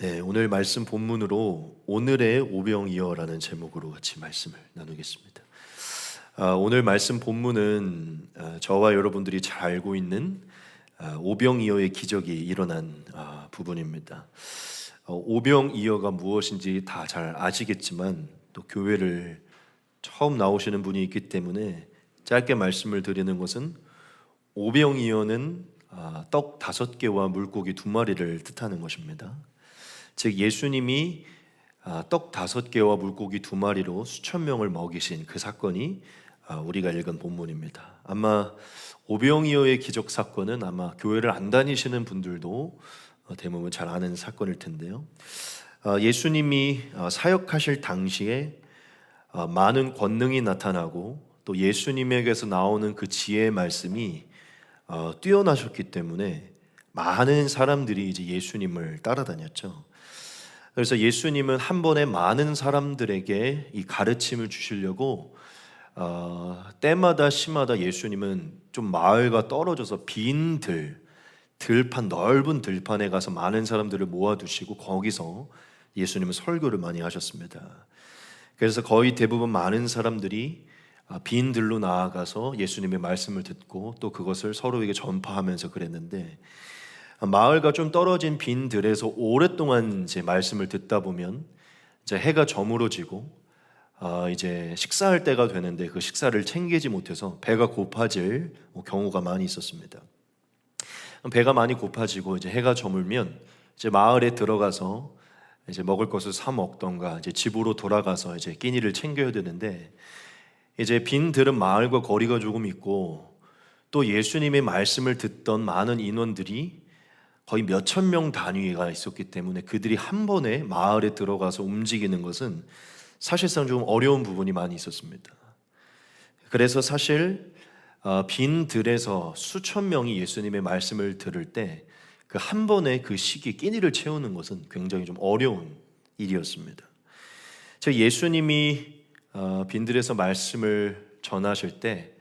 네, 오늘 말씀 본문으로 오늘의 오병이어라는 제목으로 같이 말씀을 나누겠습니다. 오늘 말씀 본문은 저와 여러분들이 잘 알고 있는 오병이어의 기적이 일어난 부분입니다. 오병이어가 무엇인지 다 잘 아시겠지만 또 교회를 처음 나오시는 분이 있기 때문에 짧게 말씀을 드리는 것은 오병이어는 떡 5개와 물고기 2마리를 뜻하는 것입니다. 즉 예수님이 떡 5개와 물고기 2마리로 수천 명을 먹이신 그 사건이 우리가 읽은 본문입니다. 아마 오병이어의 기적 사건은 아마 교회를 안 다니시는 분들도 대부분 잘 아는 사건일 텐데요. 예수님이 사역하실 당시에 많은 권능이 나타나고 또 예수님에게서 나오는 그 지혜의 말씀이 뛰어나셨기 때문에 많은 사람들이 이제 예수님을 따라다녔죠. 그래서 예수님은 한 번에 많은 사람들에게 이 가르침을 주시려고 때마다 시마다 예수님은 좀 마을과 떨어져서 빈 들판, 넓은 들판에 가서 많은 사람들을 모아두시고 거기서 예수님은 설교를 많이 하셨습니다. 그래서 거의 대부분 많은 사람들이 빈 들로 나아가서 예수님의 말씀을 듣고 또 그것을 서로에게 전파하면서 그랬는데, 마을과 좀 떨어진 빈 들에서 오랫동안 이제 말씀을 듣다 보면 이제 해가 저물어지고 이제 식사할 때가 되는데 그 식사를 챙기지 못해서 배가 고파질 경우가 많이 있었습니다. 배가 많이 고파지고 이제 해가 저물면 이제 마을에 들어가서 이제 먹을 것을 사 먹던가 이제 집으로 돌아가서 이제 끼니를 챙겨야 되는데, 이제 빈 들은 마을과 거리가 조금 있고 또 예수님의 말씀을 듣던 많은 인원들이 거의 몇천 명 단위가 있었기 때문에 그들이 한 번에 마을에 들어가서 움직이는 것은 사실상 좀 어려운 부분이 많이 있었습니다. 그래서 사실 빈 들에서 수천 명이 예수님의 말씀을 들을 때 그 한 번에 그 시기 끼니를 채우는 것은 굉장히 좀 어려운 일이었습니다. 즉 예수님이 빈들에서 말씀을 전하실 때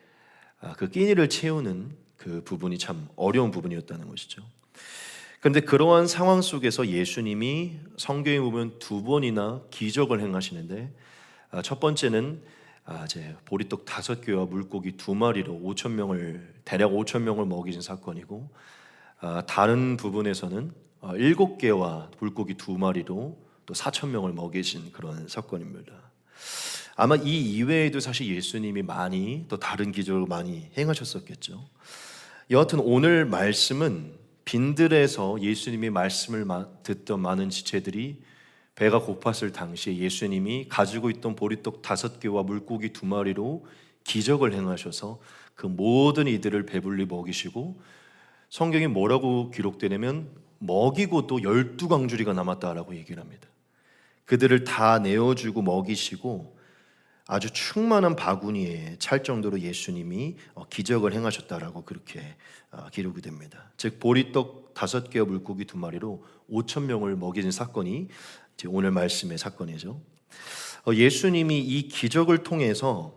그 끼니를 채우는 그 부분이 참 어려운 부분이었다는 것이죠. 그런데 그러한 상황 속에서 예수님이 성경에 보면 2번이나 기적을 행하시는데, 첫 번째는 이제 보리떡 5개와 물고기 2마리로 대략 5천 명을 먹이신 사건이고, 다른 부분에서는 7개와 물고기 2마리로 또 4천 명을 먹이신 그런 사건입니다. 아마 이 이외에도 사실 예수님이 많이 또 다른 기적을 많이 행하셨었겠죠. 여하튼 오늘 말씀은 빈들에서 예수님의 말씀을 듣던 많은 지체들이 배가 고팠을 당시에 예수님이 가지고 있던 보리떡 5개와 물고기 2마리로 기적을 행하셔서 그 모든 이들을 배불리 먹이시고, 성경에 뭐라고 기록되냐면 먹이고 또 12광주리가 남았다라고 얘기를 합니다. 그들을 다 내어주고 먹이시고 아주 충만한 바구니에 찰 정도로 예수님이 기적을 행하셨다라고 그렇게 기록이 됩니다. 즉 보리떡 5개와 물고기 2마리로 5천 명을 먹이는 사건이 오늘 말씀의 사건이죠. 예수님이 이 기적을 통해서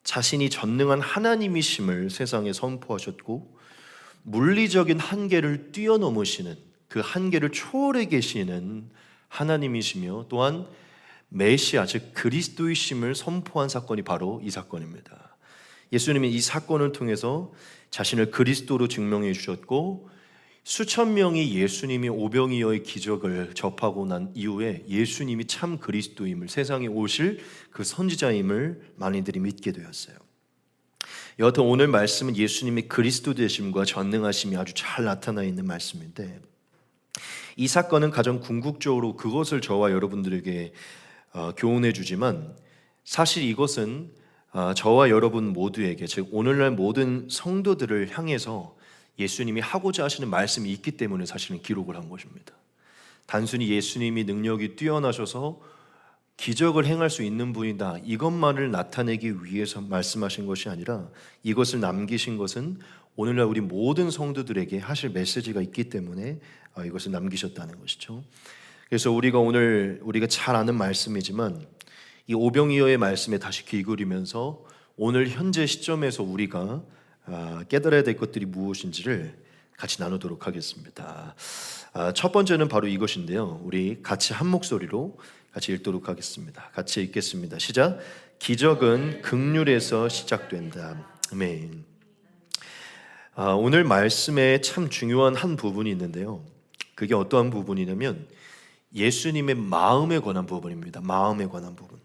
자신이 전능한 하나님이심을 세상에 선포하셨고, 물리적인 한계를 뛰어넘으시는 그 한계를 초월해 계시는 하나님이시며 또한 메시아 즉 그리스도이심을 선포한 사건이 바로 이 사건입니다. 예수님이 이 사건을 통해서 자신을 그리스도로 증명해 주셨고, 수천 명이 예수님이 오병이어의 기적을 접하고 난 이후에 예수님이 참 그리스도임을, 세상에 오실 그 선지자임을 많이들이 믿게 되었어요. 여하튼 오늘 말씀은 예수님이 그리스도 되심과 전능하심이 아주 잘 나타나 있는 말씀인데, 이 사건은 가장 궁극적으로 그것을 저와 여러분들에게 교훈해 주지만, 사실 이것은 저와 여러분 모두에게, 즉 오늘날 모든 성도들을 향해서 예수님이 하고자 하시는 말씀이 있기 때문에 사실은 기록을 한 것입니다. 단순히 예수님이 능력이 뛰어나셔서 기적을 행할 수 있는 분이다 이것만을 나타내기 위해서 말씀하신 것이 아니라, 이것을 남기신 것은 오늘날 우리 모든 성도들에게 하실 메시지가 있기 때문에 이것을 남기셨다는 것이죠. 그래서 우리가 잘 아는 말씀이지만 이 오병이어의 말씀에 다시 귀 기울이면서 오늘 현재 시점에서 우리가 깨달아야 될 것들이 무엇인지를 같이 나누도록 하겠습니다. 첫 번째는 바로 이것인데요. 우리 같이 한 목소리로 같이 읽도록 하겠습니다. 같이 읽겠습니다. 시작. 기적은 긍휼에서 시작된다. 아멘. 오늘 말씀에 참 중요한 한 부분이 있는데요. 그게 어떠한 부분이냐면 예수님의 마음에 관한 부분입니다. 마음에 관한 부분.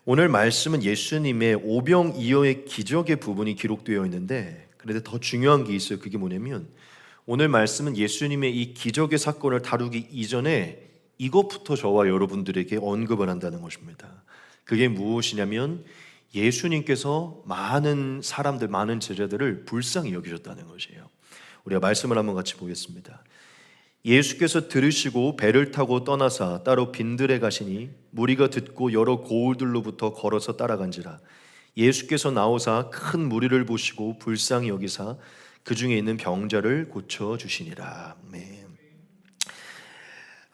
오늘 말씀은 예수님의 오병이어의 기적의 부분이 기록되어 있는데, 그런데 더 중요한 게 있어요. 그게 뭐냐면 오늘 말씀은 예수님의 이 기적의 사건을 다루기 이전에 이것부터 저와 여러분들에게 언급을 한다는 것입니다. 그게 무엇이냐면 예수님께서 많은 사람들, 많은 제자들을 불쌍히 여기셨다는 것이에요. 우리가 말씀을 한번 같이 보겠습니다. 예수께서 들으시고 배를 타고 떠나사 따로 빈들에 가시니 무리가 듣고 여러 고을들로부터 걸어서 따라간지라. 예수께서 나오사 큰 무리를 보시고 불쌍히 여기사 그 중에 있는 병자를 고쳐 주시니라.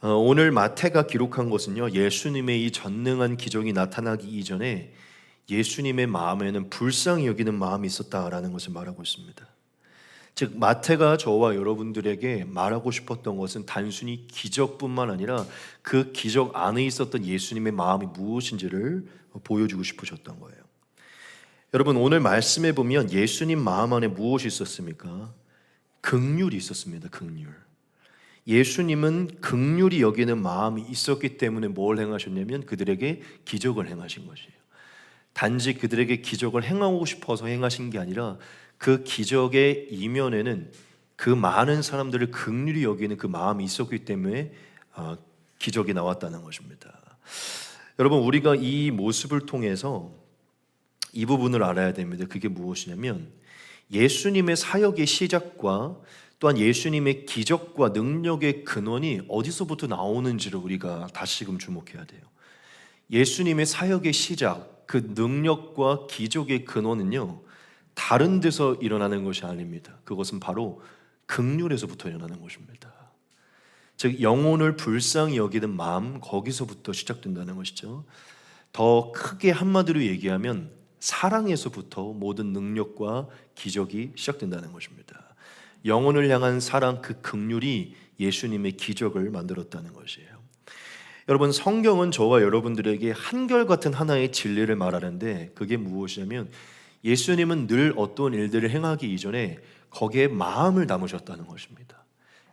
오늘 마태가 기록한 것은요, 예수님의 이 전능한 기적이 나타나기 이전에 예수님의 마음에는 불쌍히 여기는 마음이 있었다라는 것을 말하고 있습니다. 즉 마태가 저와 여러분들에게 말하고 싶었던 것은 단순히 기적뿐만 아니라 그 기적 안에 있었던 예수님의 마음이 무엇인지를 보여주고 싶으셨던 거예요. 여러분, 오늘 말씀에 보면 예수님 마음 안에 무엇이 있었습니까? 긍휼이 있었습니다. 긍휼. 예수님은 긍휼이 여기는 마음이 있었기 때문에 뭘 행하셨냐면 그들에게 기적을 행하신 것이에요. 단지 그들에게 기적을 행하고 싶어서 행하신 게 아니라 그 기적의 이면에는 그 많은 사람들을 긍휼히 여기는 그 마음이 있었기 때문에 기적이 나왔다는 것입니다. 여러분, 우리가 이 모습을 통해서 이 부분을 알아야 됩니다. 그게 무엇이냐면 예수님의 사역의 시작과 또한 예수님의 기적과 능력의 근원이 어디서부터 나오는지를 우리가 다시금 주목해야 돼요. 예수님의 사역의 시작, 그 능력과 기적의 근원은요, 다른 데서 일어나는 것이 아닙니다. 그것은 바로 긍휼에서부터 일어나는 것입니다. 즉 영혼을 불쌍히 여기는 마음, 거기서부터 시작된다는 것이죠. 더 크게 한마디로 얘기하면 사랑에서부터 모든 능력과 기적이 시작된다는 것입니다. 영혼을 향한 사랑, 그 긍휼이 예수님의 기적을 만들었다는 것이에요. 여러분, 성경은 저와 여러분들에게 한결같은 하나의 진리를 말하는데 그게 무엇이냐면 예수님은 늘 어떤 일들을 행하기 이전에 거기에 마음을 담으셨다는 것입니다.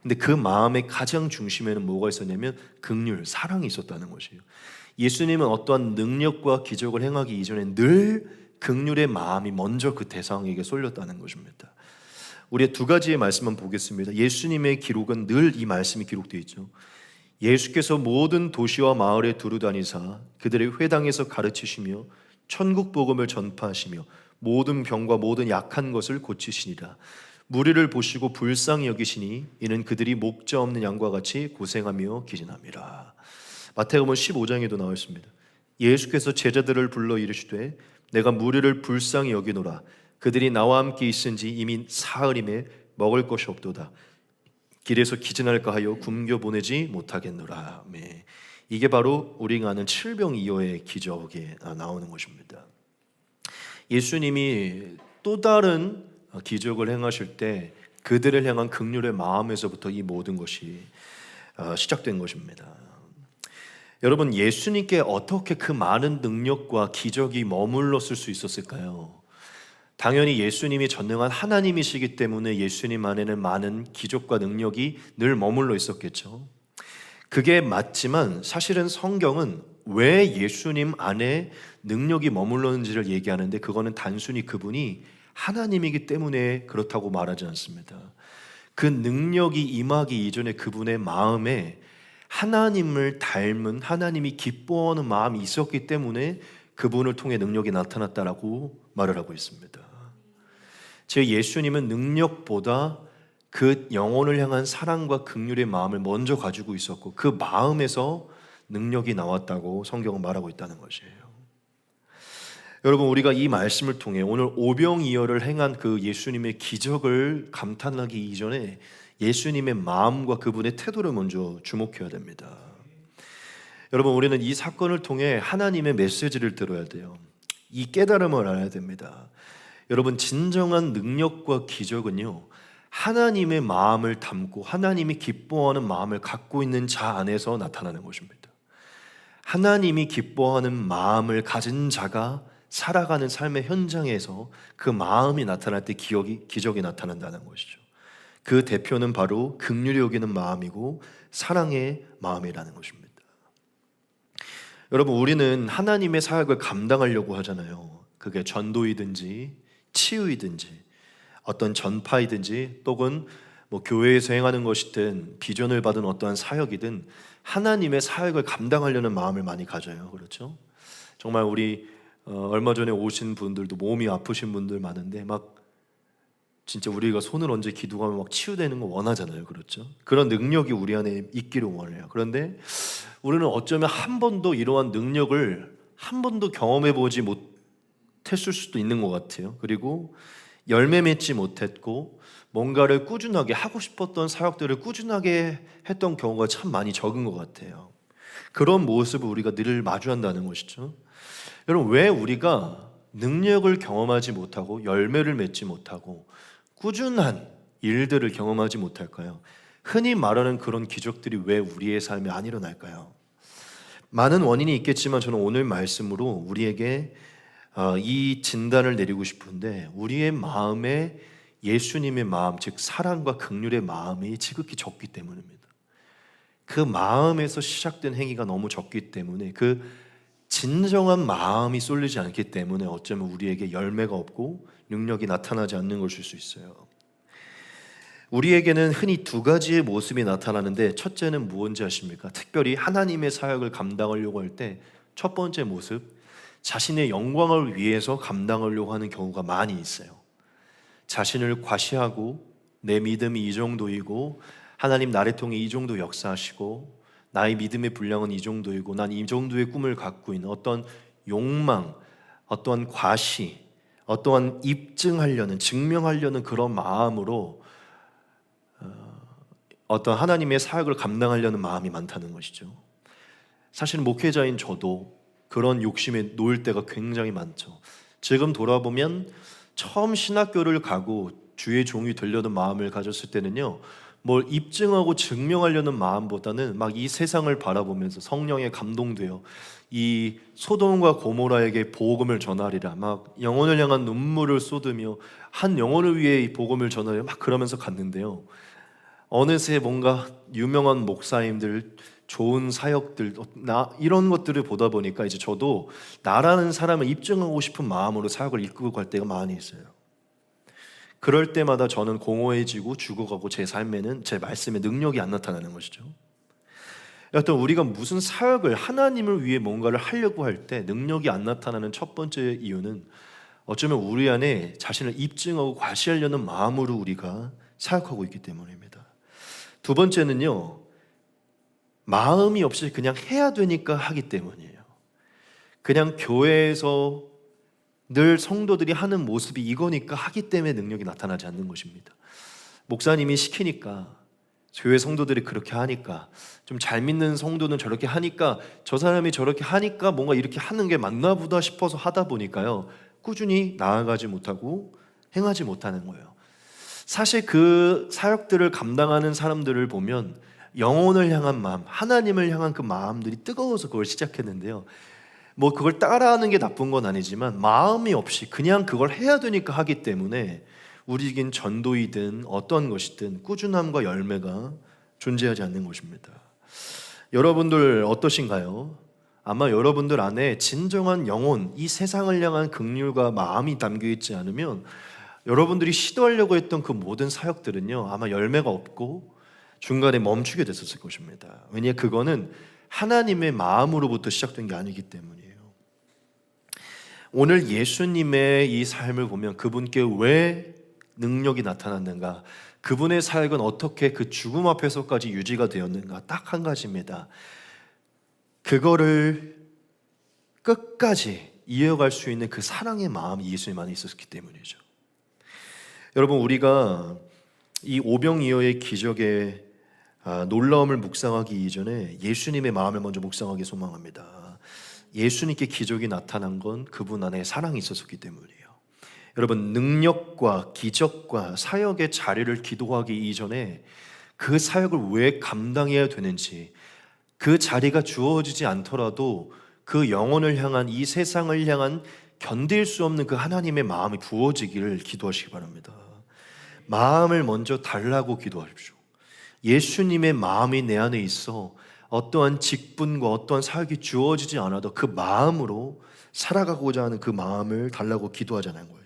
근데 그 마음의 가장 중심에는 뭐가 있었냐면 긍휼, 사랑이 있었다는 것이에요. 예수님은 어떠한 능력과 기적을 행하기 이전에 늘 긍휼의 마음이 먼저 그 대상에게 쏠렸다는 것입니다. 우리 두 가지의 말씀만 보겠습니다. 예수님의 기록은 늘 이 말씀이 기록되어 있죠. 예수께서 모든 도시와 마을에 두루다니사 그들의 회당에서 가르치시며 천국 복음을 전파하시며 모든 병과 모든 약한 것을 고치시니라. 무리를 보시고 불쌍히 여기시니 이는 그들이 목자 없는 양과 같이 고생하며 기진함이라. 마태복음 15장에도 나와 있습니다. 예수께서 제자들을 불러 이르시되 내가 무리를 불쌍히 여기노라. 그들이 나와 함께 있은지 이미 사흘임에 먹을 것이 없도다. 길에서 기진할까 하여 굶겨 보내지 못하겠노라. 이게 바로 우리가 아는 칠병이어의 기적에 나오는 것입니다. 예수님이 또 다른 기적을 행하실 때 그들을 향한 긍휼의 마음에서부터 이 모든 것이 시작된 것입니다. 여러분, 예수님께 어떻게 그 많은 능력과 기적이 머물렀을 수 있었을까요? 당연히 예수님이 전능한 하나님이시기 때문에 예수님 안에는 많은 기적과 능력이 늘 머물러 있었겠죠. 그게 맞지만 사실은 성경은 왜 예수님 안에 능력이 머물렀는지를 얘기하는데 그거는 단순히 그분이 하나님이기 때문에 그렇다고 말하지 않습니다. 그 능력이 임하기 이전에 그분의 마음에 하나님을 닮은, 하나님이 기뻐하는 마음이 있었기 때문에 그분을 통해 능력이 나타났다라고 말을 하고 있습니다. 제 예수님은 능력보다 그 영혼을 향한 사랑과 긍휼의 마음을 먼저 가지고 있었고 그 마음에서 능력이 나왔다고 성경은 말하고 있다는 것이에요. 여러분, 우리가 이 말씀을 통해 오늘 오병이어를 행한 그 예수님의 기적을 감탄하기 이전에 예수님의 마음과 그분의 태도를 먼저 주목해야 됩니다. 여러분, 우리는 이 사건을 통해 하나님의 메시지를 들어야 돼요. 이 깨달음을 알아야 됩니다. 여러분, 진정한 능력과 기적은요, 하나님의 마음을 담고 하나님이 기뻐하는 마음을 갖고 있는 자 안에서 나타나는 것입니다. 하나님이 기뻐하는 마음을 가진 자가 살아가는 삶의 현장에서 그 마음이 나타날 때 기적이 나타난다는 것이죠. 그 대표는 바로 긍휼히 여기는 마음이고 사랑의 마음이라는 것입니다. 여러분, 우리는 하나님의 사역을 감당하려고 하잖아요. 그게 전도이든지 치유이든지 어떤 전파이든지 또는 교회에서 행하는 것이든 비전을 받은 어떠한 사역이든 하나님의 사역을 감당하려는 마음을 많이 가져요. 그렇죠? 정말 우리 얼마 전에 오신 분들도 몸이 아프신 분들 많은데 막 진짜 우리가 손을 얹어 기도하면 막 치유되는 거 원하잖아요. 그렇죠? 그런 능력이 우리 안에 있기를 원해요. 그런데 우리는 어쩌면 한 번도 이러한 능력을 한 번도 경험해 보지 못했을 수도 있는 것 같아요. 그리고 열매 맺지 못했고 뭔가를 꾸준하게 하고 싶었던 사역들을 꾸준하게 했던 경우가 참 많이 적은 것 같아요. 그런 모습을 우리가 늘 마주한다는 것이죠. 여러분, 왜 우리가 능력을 경험하지 못하고 열매를 맺지 못하고 꾸준한 일들을 경험하지 못할까요? 흔히 말하는 그런 기적들이 왜 우리의 삶에 안 일어날까요? 많은 원인이 있겠지만 저는 오늘 말씀으로 우리에게 이 진단을 내리고 싶은데, 우리의 마음에 예수님의 마음, 즉 사랑과 긍휼의 마음이 지극히 적기 때문입니다. 그 마음에서 시작된 행위가 너무 적기 때문에, 그 진정한 마음이 쏠리지 않기 때문에 어쩌면 우리에게 열매가 없고 능력이 나타나지 않는 것일 수 있어요. 우리에게는 흔히 두 가지의 모습이 나타나는데, 첫째는 무엇인지 아십니까? 특별히 하나님의 사역을 감당하려고 할 때 첫 번째 모습, 자신의 영광을 위해서 감당하려고 하는 경우가 많이 있어요. 자신을 과시하고 내 믿음이 이 정도이고 하나님 나를 통해 이 정도 역사하시고 나의 믿음의 분량은 이 정도이고 난 이 정도의 꿈을 갖고 있는 어떤 욕망, 어떠한 과시, 어떠한 입증하려는, 증명하려는 그런 마음으로 어떤 하나님의 사역을 감당하려는 마음이 많다는 것이죠. 사실 목회자인 저도 그런 욕심에 놓일 때가 굉장히 많죠. 지금 돌아보면 처음 신학교를 가고 주의 종이 되려는 마음을 가졌을 때는요, 뭘 입증하고 증명하려는 마음보다는 막 이 세상을 바라보면서 성령에 감동되어 이 소돔과 고모라에게 복음을 전하리라, 막 영혼을 향한 눈물을 쏟으며 한 영혼을 위해 이 복음을 전하려 막 그러면서 갔는데요, 어느새 뭔가 유명한 목사님들, 좋은 사역들, 이런 것들을 보다 보니까 이제 저도 나라는 사람을 입증하고 싶은 마음으로 사역을 이끌고 갈 때가 많이 있어요. 그럴 때마다 저는 공허해지고 죽어가고 제 삶에는 제 말씀에 능력이 안 나타나는 것이죠. 여하튼 우리가 무슨 사역을 하나님을 위해 뭔가를 하려고 할 때 능력이 안 나타나는 첫 번째 이유는 어쩌면 우리 안에 자신을 입증하고 과시하려는 마음으로 우리가 사역하고 있기 때문입니다. 두 번째는요, 마음이 없이 그냥 해야 되니까 하기 때문이에요. 그냥 교회에서 늘 성도들이 하는 모습이 이거니까 하기 때문에 능력이 나타나지 않는 것입니다. 목사님이 시키니까, 교회 성도들이 그렇게 하니까, 좀 잘 믿는 성도는 저렇게 하니까, 저 사람이 저렇게 하니까 뭔가 이렇게 하는 게 맞나 보다 싶어서 하다 보니까요, 꾸준히 나아가지 못하고 행하지 못하는 거예요. 사실 그 사역들을 감당하는 사람들을 보면 영혼을 향한 마음, 하나님을 향한 그 마음들이 뜨거워서 그걸 시작했는데요, 뭐 그걸 따라하는 게 나쁜 건 아니지만 마음이 없이 그냥 그걸 해야 되니까 하기 때문에 우리에겐 전도이든 어떤 것이든 꾸준함과 열매가 존재하지 않는 것입니다. 여러분들 어떠신가요? 아마 여러분들 안에 진정한 영혼, 이 세상을 향한 긍휼과 마음이 담겨 있지 않으면 여러분들이 시도하려고 했던 그 모든 사역들은요, 아마 열매가 없고 중간에 멈추게 됐었을 것입니다. 왜냐하면 그거는 하나님의 마음으로부터 시작된 게 아니기 때문이에요. 오늘 예수님의 이 삶을 보면 그분께 왜 능력이 나타났는가, 그분의 사역은 어떻게 그 죽음 앞에서까지 유지가 되었는가, 딱 한 가지입니다. 그거를 끝까지 이어갈 수 있는 그 사랑의 마음이 예수님 안에 있었기 때문이죠. 여러분, 우리가 이 오병이어의 기적의 놀라움을 묵상하기 이전에 예수님의 마음을 먼저 묵상하기 소망합니다. 예수님께 기적이 나타난 건 그분 안에 사랑이 있었기 때문이에요. 여러분, 능력과 기적과 사역의 자리를 기도하기 이전에 그 사역을 왜 감당해야 되는지, 그 자리가 주어지지 않더라도 그 영혼을 향한, 이 세상을 향한 견딜 수 없는 그 하나님의 마음이 부어지기를 기도하시기 바랍니다. 마음을 먼저 달라고 기도하십시오. 예수님의 마음이 내 안에 있어 어떠한 직분과 어떠한 사역이 주어지지 않아도 그 마음으로 살아가고자 하는 그 마음을 달라고 기도하자는 거예요.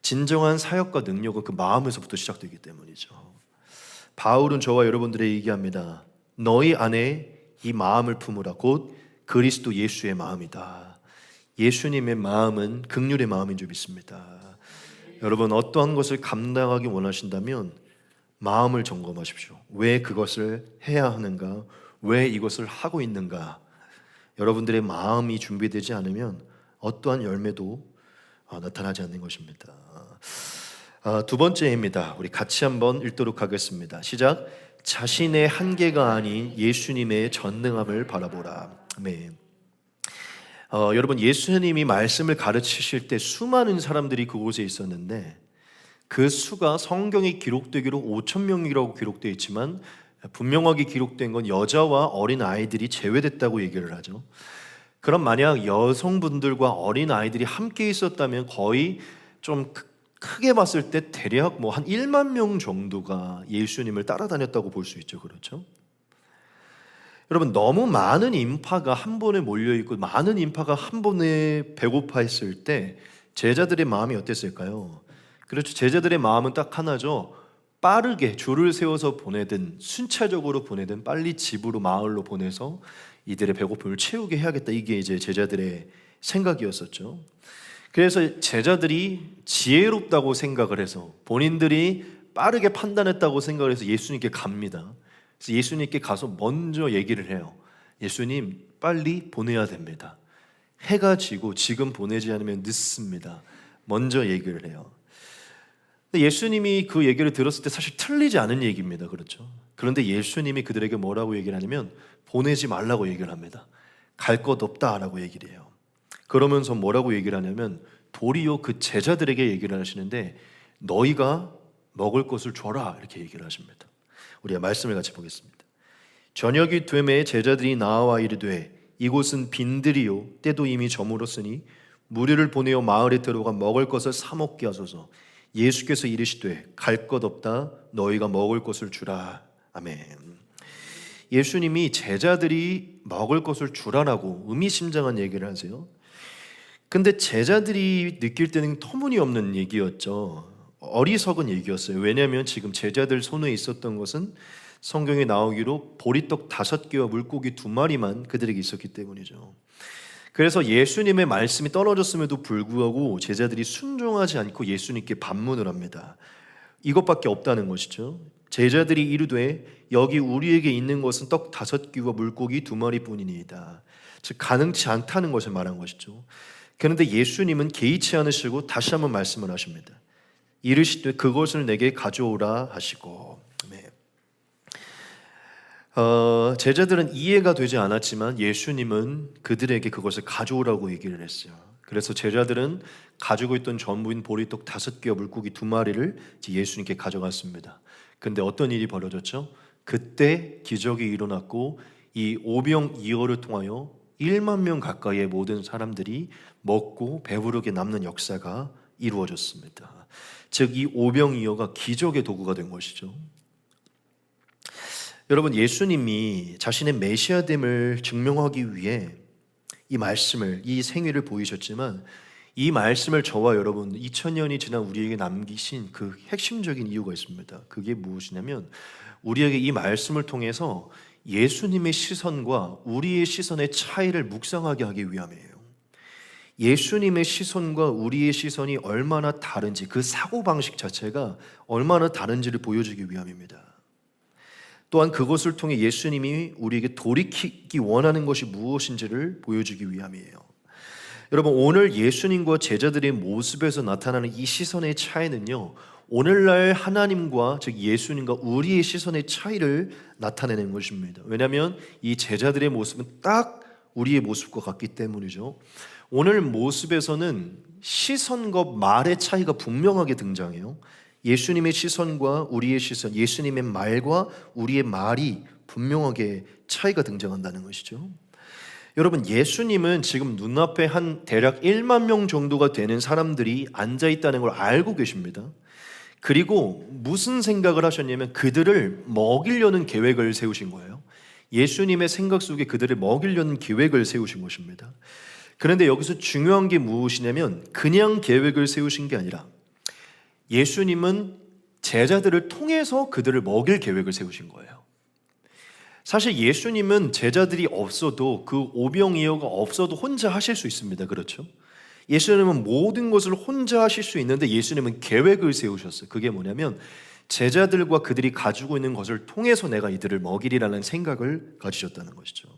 진정한 사역과 능력은 그 마음에서부터 시작되기 때문이죠. 바울은 저와 여러분들에게 얘기합니다. 너희 안에 이 마음을 품으라. 곧 그리스도 예수의 마음이다. 예수님의 마음은 긍휼의 마음인 줄 믿습니다. 여러분, 어떠한 것을 감당하기 원하신다면 마음을 점검하십시오. 왜 그것을 해야 하는가? 왜 이것을 하고 있는가? 여러분들의 마음이 준비되지 않으면 어떠한 열매도 나타나지 않는 것입니다. 두 번째입니다. 우리 같이 한번 읽도록 하겠습니다. 시작. 자신의 한계가 아닌 예수님의 전능함을 바라보라. 아멘. 여러분, 예수님이 말씀을 가르치실 때 수많은 사람들이 그곳에 있었는데 그 수가 성경에 기록되기로 5,000명이라고 기록되어 있지만 분명하게 기록된 건 여자와 어린 아이들이 제외됐다고 얘기를 하죠. 그럼 만약 여성분들과 어린 아이들이 함께 있었다면 거의 좀 크게 봤을 때 대략 한 1만 명 정도가 예수님을 따라다녔다고 볼 수 있죠. 그렇죠? 여러분, 너무 많은 인파가 한 번에 몰려있고 많은 인파가 한 번에 배고파했을 때 제자들의 마음이 어땠을까요? 그렇죠. 제자들의 마음은 딱 하나죠. 빠르게 줄을 세워서 보내든 순차적으로 보내든 빨리 집으로, 마을로 보내서 이들의 배고픔을 채우게 해야겠다. 이게 이제 제자들의 생각이었었죠. 그래서 제자들이 지혜롭다고 생각을 해서 본인들이 빠르게 판단했다고 생각을 해서 예수님께 갑니다. 그래서 예수님께 가서 먼저 얘기를 해요. 예수님, 빨리 보내야 됩니다. 해가 지고 지금 보내지 않으면 늦습니다. 먼저 얘기를 해요. 근데 예수님이 그 얘기를 들었을 때 사실 틀리지 않은 얘기입니다. 그렇죠? 그런데 예수님이 그들에게 뭐라고 얘기를 하냐면 보내지 말라고 얘기를 합니다. 갈 것 없다라고 얘기를 해요. 그러면서 뭐라고 얘기를 하냐면 도리어 그 제자들에게 얘기를 하시는데 너희가 먹을 것을 줘라 이렇게 얘기를 하십니다. 우리가 말씀을 같이 보겠습니다. 저녁이 되매 제자들이 나와 이르되 이곳은 빈들이요 때도 이미 저물었으니 무리를 보내어 마을에 들어가 먹을 것을 사 먹게 하소서. 예수께서 이르시되 갈 것 없다 너희가 먹을 것을 주라. 아멘. 예수님이 제자들이 먹을 것을 주라라고 의미심장한 얘기를 하세요. 근데 제자들이 느낄 때는 터무니없는 얘기였죠. 어리석은 얘기였어요. 왜냐하면 지금 제자들 손에 있었던 것은 성경에 나오기로 보리떡 5개와 물고기 2마리만 그들에게 있었기 때문이죠. 그래서 예수님의 말씀이 떨어졌음에도 불구하고 제자들이 순종하지 않고 예수님께 반문을 합니다. 이것밖에 없다는 것이죠. 제자들이 이르되 여기 우리에게 있는 것은 떡 5개와 물고기 2마리뿐이니이다. 즉 가능치 않다는 것을 말한 것이죠. 그런데 예수님은 개의치 않으시고 다시 한번 말씀을 하십니다. 이르시되 그것을 내게 가져오라 하시고. 제자들은 이해가 되지 않았지만 예수님은 그들에게 그것을 가져오라고 얘기를 했어요. 그래서 제자들은 가지고 있던 전부인 보리떡 5개와 물고기 2마리를 예수님께 가져갔습니다. 근데 어떤 일이 벌어졌죠? 그때 기적이 일어났고 이 오병이어를 통하여 1만 명 가까이의 모든 사람들이 먹고 배부르게 남는 역사가 이루어졌습니다. 즉 이 오병이어가 기적의 도구가 된 것이죠. 여러분, 예수님이 자신의 메시아됨을 증명하기 위해 이 말씀을, 이 생애를 보이셨지만 이 말씀을 저와 여러분 2000년이 지난 우리에게 남기신 그 핵심적인 이유가 있습니다. 그게 무엇이냐면 우리에게 이 말씀을 통해서 예수님의 시선과 우리의 시선의 차이를 묵상하게 하기 위함이에요. 예수님의 시선과 우리의 시선이 얼마나 다른지, 그 사고방식 자체가 얼마나 다른지를 보여주기 위함입니다. 또한 그것을 통해 예수님이 우리에게 돌이키기 원하는 것이 무엇인지를 보여주기 위함이에요. 여러분, 오늘 예수님과 제자들의 모습에서 나타나는 이 시선의 차이는요, 오늘날 하나님과 즉 예수님과 우리의 시선의 차이를 나타내는 것입니다. 왜냐하면 이 제자들의 모습은 딱 우리의 모습과 같기 때문이죠. 오늘 모습에서는 시선과 말의 차이가 분명하게 등장해요. 예수님의 시선과 우리의 시선, 예수님의 말과 우리의 말이 분명하게 차이가 등장한다는 것이죠. 여러분, 예수님은 지금 눈앞에 한 대략 1만 명 정도가 되는 사람들이 앉아 있다는 걸 알고 계십니다. 그리고 무슨 생각을 하셨냐면 그들을 먹이려는 계획을 세우신 거예요. 예수님의 생각 속에 그들을 먹이려는 계획을 세우신 것입니다. 그런데 여기서 중요한 게 무엇이냐면 그냥 계획을 세우신 게 아니라 예수님은 제자들을 통해서 그들을 먹일 계획을 세우신 거예요. 사실 예수님은 제자들이 없어도 그 오병이어가 없어도 혼자 하실 수 있습니다. 그렇죠? 예수님은 모든 것을 혼자 하실 수 있는데 예수님은 계획을 세우셨어요. 그게 뭐냐면 제자들과 그들이 가지고 있는 것을 통해서 내가 이들을 먹이리라는 생각을 가지셨다는 것이죠.